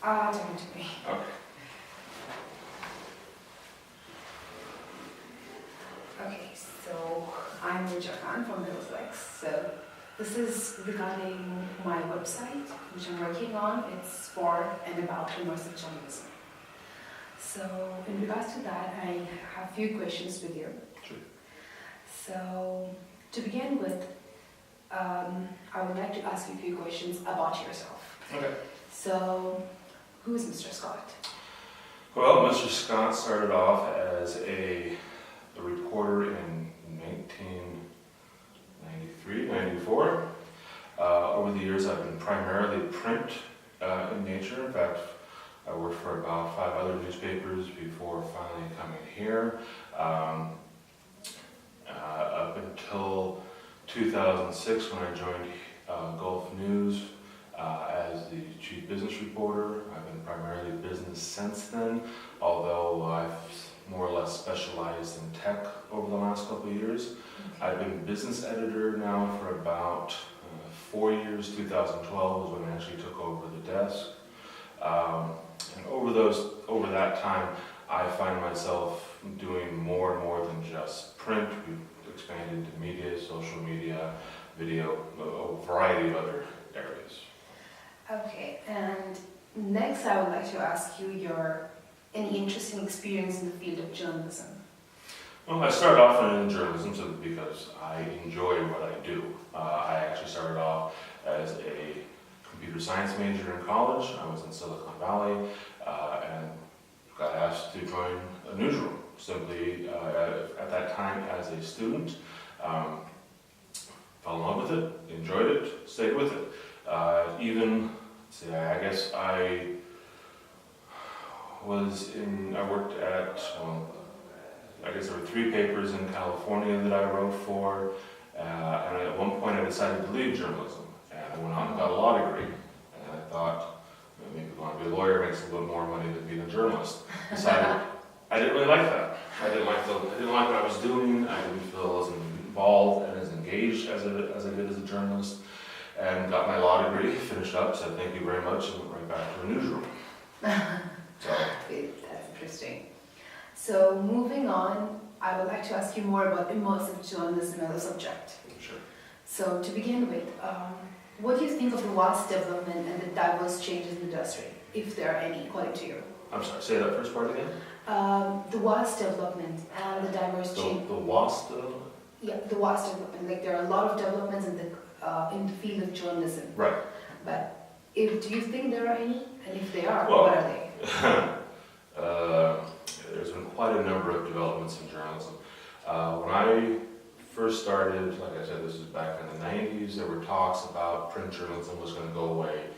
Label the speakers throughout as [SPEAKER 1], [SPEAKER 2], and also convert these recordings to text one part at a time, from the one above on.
[SPEAKER 1] Talking to me.
[SPEAKER 2] Okay.
[SPEAKER 1] Okay, so I'm Richa Khan from Middlesex. So this is regarding my website, which I'm working on. It's for and about immersive journalism. So in regards to that, I have a few questions with you.
[SPEAKER 2] Sure.
[SPEAKER 1] So to begin with, I would like to ask you a few questions about yourself.
[SPEAKER 2] Okay.
[SPEAKER 1] So who's Mr. Scott?
[SPEAKER 2] Well, Mr. Scott started off as a reporter in 1993, 94. Over the years, I've been primarily print in nature. In fact, I worked for about 5 other newspapers before finally coming here. Up until 2006, when I joined Gulf News as the chief business reporter. I've been primarily business since then, although I've more or less specialized in tech over the last couple of years. I've been business editor now for about 4 years. 2012 was when I actually took over the desk. And over that time, I find myself doing more and more than just print. We've expanded to media, social media, video, a variety of other areas.
[SPEAKER 1] Okay, and next I would like to ask you any interesting experience in the field of journalism.
[SPEAKER 2] Well, I started off in journalism simply because I enjoy what I do. I actually started off as a computer science major in college. I was in Silicon Valley and got asked to join a newsroom, simply at that time as a student. Fell in love with it, enjoyed it, stayed with it. I guess I worked at, I guess there were 3 papers in California that I wrote for, and at one point I decided to leave journalism, and I went on and got a law degree, and I thought, maybe if I want to be a lawyer, it makes a little bit more money than being a journalist. Decided I didn't really like that. I didn't like what I was doing. I didn't feel as involved and as engaged as I did as a journalist. And got my law degree, finished up, said thank you very much, and went right back to a newsroom.
[SPEAKER 1] That's interesting. So moving on, I would like to ask you more about immersive journalism as a subject.
[SPEAKER 2] Sure.
[SPEAKER 1] So to begin with, what do you think of the vast development and the diverse changes in the industry, if there are any, according to you?
[SPEAKER 2] I'm sorry, say that first part again?
[SPEAKER 1] The vast development and the diverse change.
[SPEAKER 2] The WASP development?
[SPEAKER 1] Yeah, the vast development. Like there are a lot of developments in the field of journalism.
[SPEAKER 2] Right.
[SPEAKER 1] But do you think there are any? And if they are,
[SPEAKER 2] Well,
[SPEAKER 1] what are they?
[SPEAKER 2] There's been quite a number of developments in journalism. When I first started, like I said, this is back in the 90s, there were talks about print journalism was going to go away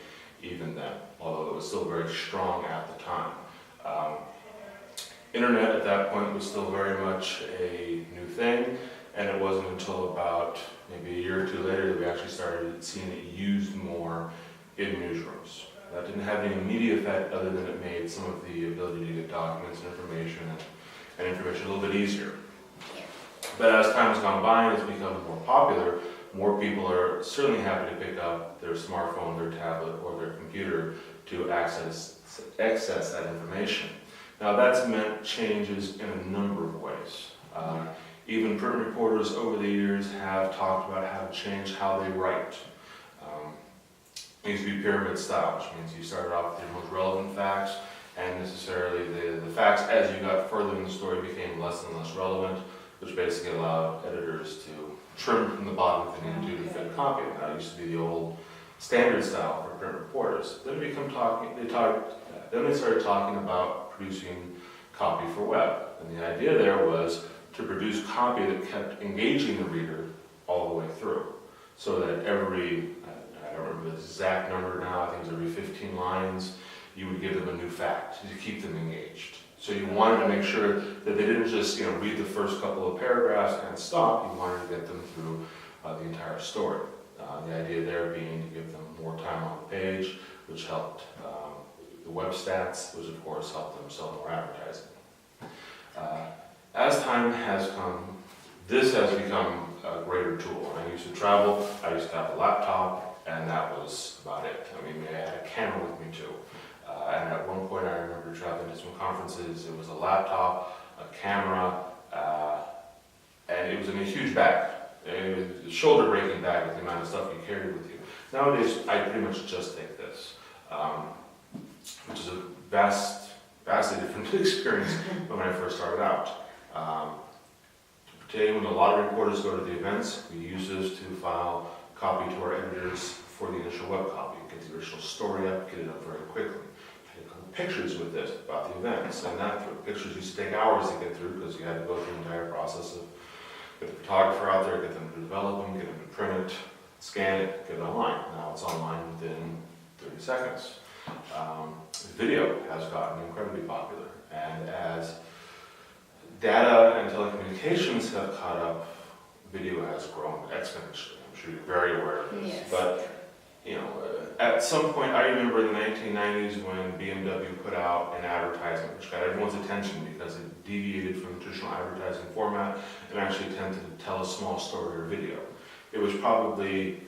[SPEAKER 2] even then, although it was still very strong at the time. Internet at that point was still very much a new thing, and it wasn't until about maybe a year or 2 later that we actually started seeing it used more in newsrooms. That didn't have any immediate effect other than it made some of the ability to get documents and information a little bit easier. But as time has gone by and it's become more popular, more people are certainly happy to pick up their smartphone, their tablet, or their computer to access that information. Now that's meant changes in a number of ways. Even print reporters over the years have talked about how to change how they write. It used to be pyramid style, which means you started off with your most relevant facts, and necessarily the facts as you got further in the story became less and less relevant, which basically allowed editors to trim from the bottom if they needed to fit copy. That used to be the old standard style for print reporters. Then they started talking about producing copy for web, and the idea there was to produce copy that kept engaging the reader all the way through, so that I don't remember the exact number now, I think it was every 15 lines, you would give them a new fact to keep them engaged. So you wanted to make sure that they didn't just read the first couple of paragraphs and stop, you wanted to get them through the entire story. The idea there being to give them more time on the page, which helped the web stats, which of course helped them sell more advertising. As time has come, this has become a greater tool. When I used to travel, I used to have a laptop, and that was about it. I mean, I had a camera with me too. And at one point, I remember traveling to some conferences. It was a laptop, a camera, and it was in a huge bag. It was a shoulder-breaking bag with the amount of stuff you carried with you. Nowadays, I pretty much just take this, which is a vastly different experience than when I first started out. Today, when a lot of reporters go to the events, we use this to file copy to our editors for the initial web copy. Get the original story up, get it up very quickly. Take a couple pictures with this about the event, send that through. Pictures used to take hours to get through because you had to go through the entire process of get the photographer out there, get them to develop them, get them to print it, scan it, get it online. Now it's online within 30 seconds. Video has gotten incredibly popular, and as data and telecommunications have caught up, video has grown exponentially. I'm sure you're very aware of this.
[SPEAKER 1] Yes.
[SPEAKER 2] But at some point, I remember in the 1990s when BMW put out an advertisement which got everyone's attention because it deviated from the traditional advertising format and actually attempted to tell a small story or video. It was probably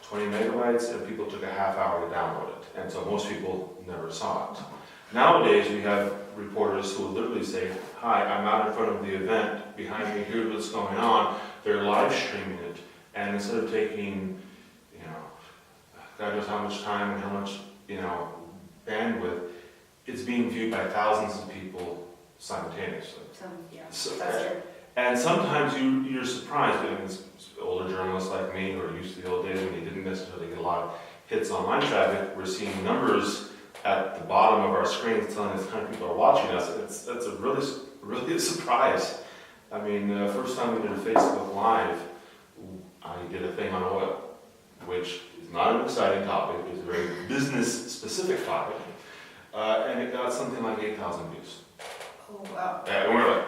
[SPEAKER 2] 20 megabytes and people took a half hour to download it. And so most people never saw it. Nowadays, we have reporters who will literally say, "Hi, I'm out in front of the event. Behind me, here's what's going on." They're live streaming it. And instead of taking, God knows how much time and how much, bandwidth, it's being viewed by thousands of people simultaneously. So,
[SPEAKER 1] That's true.
[SPEAKER 2] and sometimes you're surprised, and older journalists like me who are used to the old days when you didn't necessarily get a lot of hits online traffic, we're seeing numbers at the bottom of our screens telling us how many people are watching us. That's a really a surprise. I mean, first time we did a Facebook Live, I did a thing on oil, which is not an exciting topic, it's a very business-specific topic, and it got something like 8,000 views.
[SPEAKER 1] Oh, wow.
[SPEAKER 2] And we're like,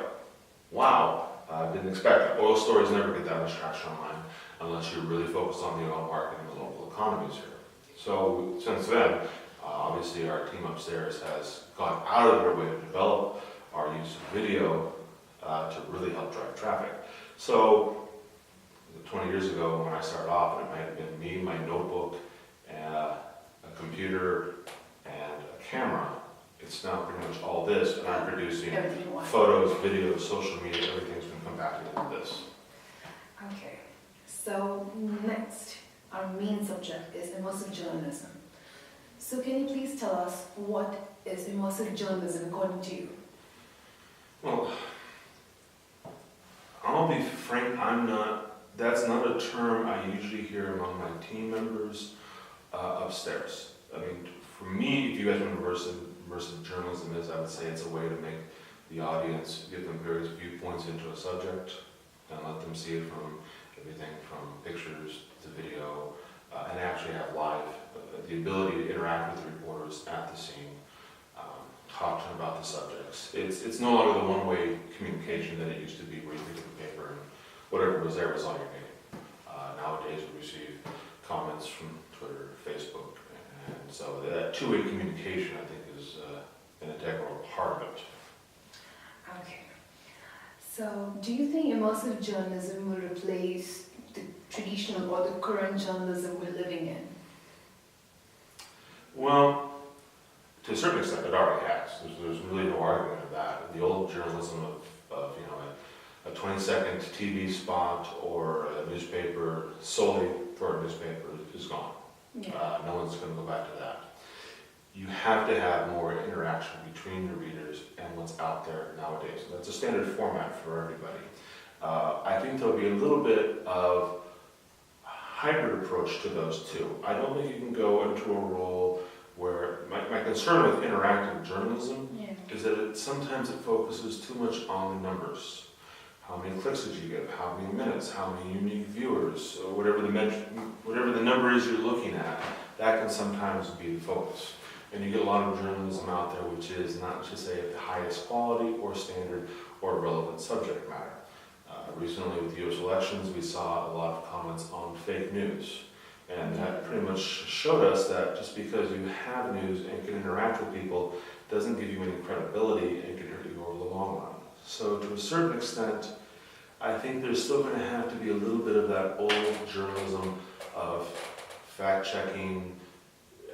[SPEAKER 2] wow, didn't expect that. Oil stories never get that much traction online unless you're really focused on the oil market and the local economies here. So since then, obviously our team upstairs has gone out of their way to develop our use of video to really help drive traffic. So 20 years ago when I started off, it might have been me, my notebook, a computer, and a camera. It's now pretty much all this, and I'm producing
[SPEAKER 1] Everything you want.
[SPEAKER 2] photos, videos, social media, everything's been compacted into this.
[SPEAKER 1] Okay. So next, our main subject is immersive journalism. So can you please tell us what is immersive journalism according to you?
[SPEAKER 2] Well, I'll be frank, that's not a term I usually hear among my team members upstairs. I mean, for me, if you guys know what immersive journalism is, I would say it's a way to make the audience, give them various viewpoints into a subject, and let them see it from everything from pictures to video, and actually have live, the ability to interact with the reporters at the scene, talking about the subjects. It's no longer the one-way communication that it used to be, where you pick up a paper and whatever was there was all you're getting. Nowadays we receive comments from Twitter, Facebook, and so that two-way communication, I think, is an integral part of it.
[SPEAKER 1] Okay. So do you think immersive journalism will replace the traditional or the current journalism we're living in?
[SPEAKER 2] Well, to a certain extent, it already has. There's really no argument of that. The old journalism of a 20-second TV spot or a newspaper solely for a newspaper is gone.
[SPEAKER 1] Yeah.
[SPEAKER 2] No one's going to go back to that. You have to have more interaction between the readers and what's out there nowadays. That's a standard format for everybody. I think there'll be a little bit of hybrid approach to those two. I don't think you can go into a role where, my concern with interactive journalism is that sometimes it focuses too much on the numbers. How many clicks did you get? How many minutes? How many unique viewers? Or whatever the number is you're looking at, that can sometimes be the focus. And you get a lot of journalism out there which is not to say of the highest quality or standard or relevant subject matter. Recently with the U.S. elections, we saw a lot of comments on fake news. And that pretty much showed us that just because you have news and can interact with people doesn't give you any credibility and can hurt you over the long run. So to a certain extent, I think there's still going to have to be a little bit of that old journalism of fact-checking,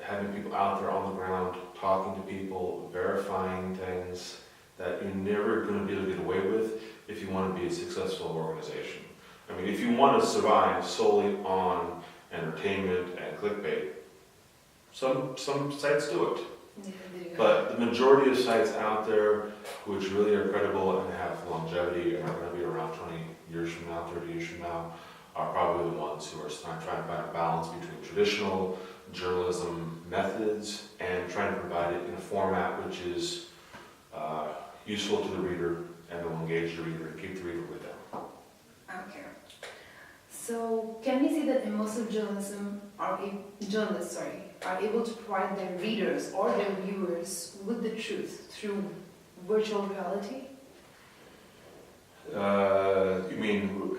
[SPEAKER 2] having people out there on the ground talking to people, verifying things that you're never going to be able to get away with if you want to be a successful organization. I mean, if you want to survive solely on entertainment and clickbait, some sites do it.
[SPEAKER 1] Yeah, they do.
[SPEAKER 2] But the majority of sites out there which really are credible and have longevity and are going to be around 20 years from now, 30 years from now, are probably the ones who are trying to find a balance between traditional journalism methods and trying to provide it in a format which is useful to the reader and will engage the reader and keep the reader with them.
[SPEAKER 1] Okay. So can we say that immersive journalists are able to provide their readers or their viewers with the truth through virtual reality?
[SPEAKER 2] You mean,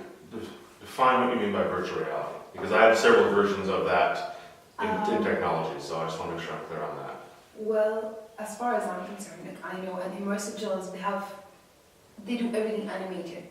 [SPEAKER 2] define what you mean by virtual reality, because I have several versions of that in technology, so I just want to make sure I'm clear on that.
[SPEAKER 1] Well, as far as I'm concerned, like I know an immersive journalist, they do everything animated.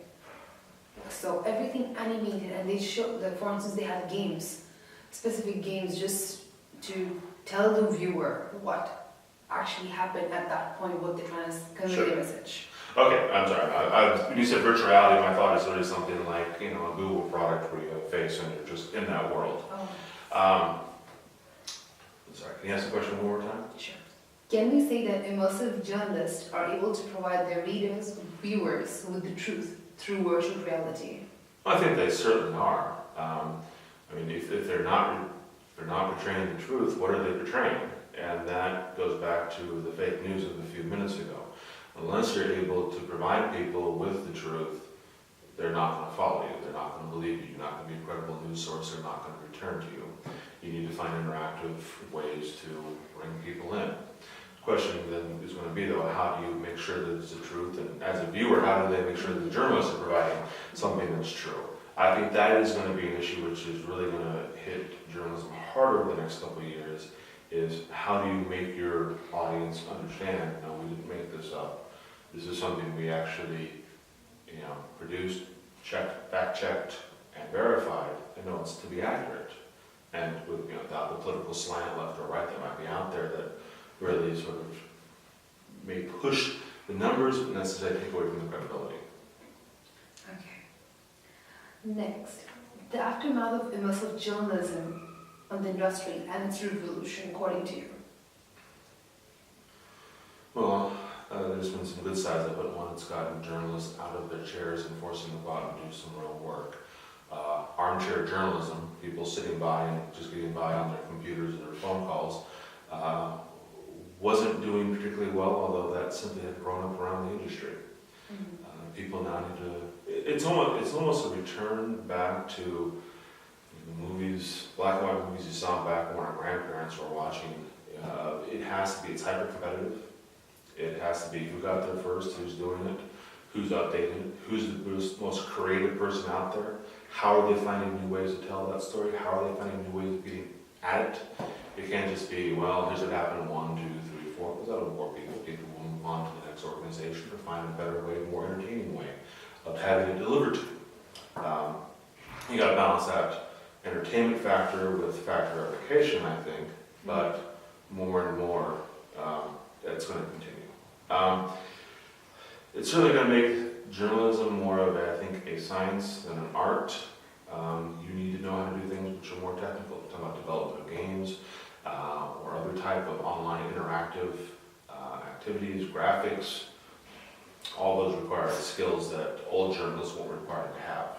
[SPEAKER 1] So everything animated, and they show that, for instance, they have games, specific games, just to tell the viewer what actually happened at that point, what they're trying to convey
[SPEAKER 2] Sure.
[SPEAKER 1] the message.
[SPEAKER 2] Okay, I'm sorry. When you said virtual reality, my thought is literally something like, a Google product where you have a face and you're just in that world.
[SPEAKER 1] Oh,
[SPEAKER 2] Sorry, can you ask the question one more time?
[SPEAKER 1] sure. Can we say that immersive journalists are able to provide their readers, viewers, with the truth through virtual reality?
[SPEAKER 2] I think they certainly are. If they're not portraying the truth, what are they portraying? And that goes back to the fake news of a few minutes ago. Unless you're able to provide people with the truth, they're not going to follow you. They're not going to believe you. You're not going to be a credible news source. They're not going to return to you. You need to find interactive ways to bring people in. The question then is going to be, though, how do you make sure that it's the truth? And as a viewer, how do they make sure that the journalists are providing something that's true? I think that is going to be an issue which is really going to hit journalism harder over the next couple of years, is how do you make your audience understand, no, we didn't make this up. This is something we actually, produced, checked, fact-checked, and verified, and know it's to be accurate. And with, without the political slant left or right that might be out there that really sort of may push the numbers, but necessarily take away from the credibility.
[SPEAKER 1] Okay. Next, the aftermath of immersive journalism on the industry and its revolution, according to you.
[SPEAKER 2] Well, there's been some good sides of it. One, it's gotten journalists out of their chairs and forcing them to go out and do some real work. Armchair journalism, people sitting by and just getting by on their computers and their phone calls, wasn't doing particularly well, although that simply had grown up around the industry. People now need to, it's almost a return back to the movies, black and white movies you saw back when our grandparents were watching. It has to be, it's hyper-competitive. It has to be who got there first, who's doing it, who's updated, who's the most creative person out there, how are they finding new ways to tell that story, how are they finding new ways of getting at it. It can't just be, well, here's what happened, 1, 2, 3, 4, because that'll bore people. People will move on to the next organization to find a better way, a more entertaining way of having it delivered to you. You gotta balance that entertainment factor with factor verification, I think, but more and more, it's gonna continue. It's certainly going to make journalism more of, I think, a science than an art. You need to know how to do things which are more technical. We're talking about development of games or other type of online interactive activities, graphics. All those require skills that all journalists won't require to have.